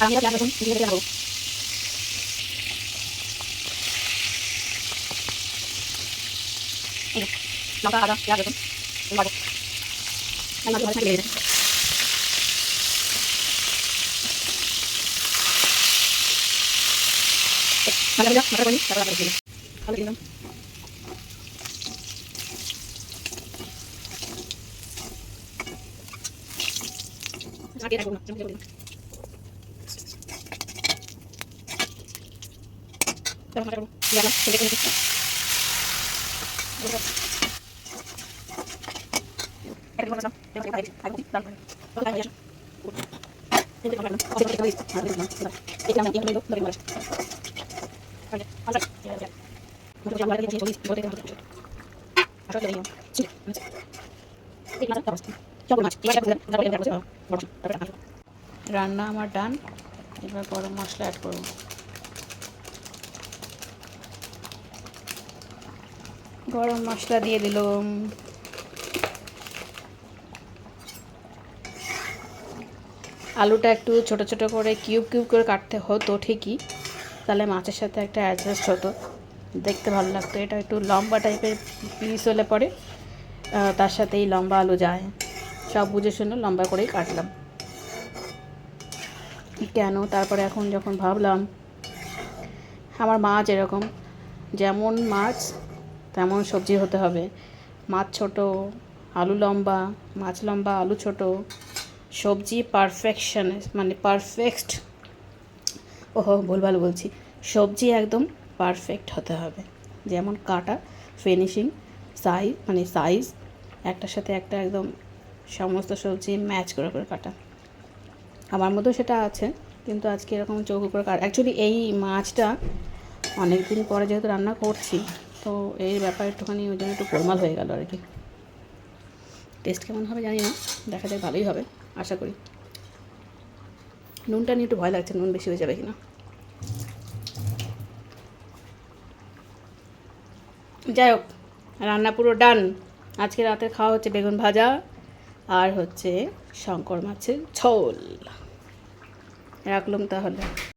আমি পেঁয়াজ রসুন দিয়ে দেবো। লঙ্কা আদা পেঁয়াজ রসুন বাড়বো আমি মাছ ভালো লেগে গেছে। ভাজা ভাজা মশলা করি তারপর আবার দিয়ে ভালো দিলাম। আগে রাখবো না জমে দিলাম। তারপর মশলা করব দিলাম ছেলে করে দিচ্ছি। একটা মশলা এটা খাই খাই দাম ভালো লাগে। ini makan masih pakai kulit nah itu yang itu dari mana ada ada ya ya untuk yang lagi kulit boleh kan asal dari yang sini ini mana terus coba mas ini ada kita boleh terus রান্না আমার ডান। এবার গরম মশলা add করব। গরম মশলা দিয়ে দিলাম। আলুটা একটু ছোট ছোট করে কিউব কিউব করে কাটতে হতো ঠিকই, তাহলে মাছের সাথে একটা অ্যাডজাস্ট হতো, দেখতে ভালো লাগতো। এটা একটু লম্বা টাইপের পিস হলে পরে তার সাথে এই লম্বা আলু যায়, সব বুঝে শুনে লম্বা করেই কাটলাম। কেন তারপরে এখন যখন ভাবলাম আমার মাছ এরকম, যেমন মাছ তেমন সবজি হতে হবে। মাছ ছোট, আলু লম্বা, মাছ লম্বা, আলু ছোট, সবজি পারফেকশন মানে পারফেক্ট, ওহো ভুলভাল বলছি, সবজি একদম পারফেক্ট হতে হবে, যেমন কাটা ফিনিশিং সাইজ মানে সাইজ একটার সাথে একটা একদম সমস্ত সবজি ম্যাচ করে করে কাটা। আমার মধ্যেও সেটা আছে, কিন্তু আজকে এরকম চৌকো করে কাটা। অ্যাকচুয়ালি এই মাছটা অনেক দিন পরে যেহেতু রান্না করছি, তো এই ব্যাপার একটুখানি ওই জন্য একটু গোলমাল হয়ে গেল আর কি। টেস্ট কেমন হবে জানি না, দেখা যায় ভালোই হবে আশা করি। নুনটা নিয়ে একটু ভয় লাগছে, নুন বেশি হয়ে যাবে কিনা। যাই হোক, রান্না পুরো ডান। আজকে রাতে খাওয়া হচ্ছে বেগুন ভাজা আর হচ্ছে শঙ্কর মাছের ঝোল। রাখলাম তাহলে।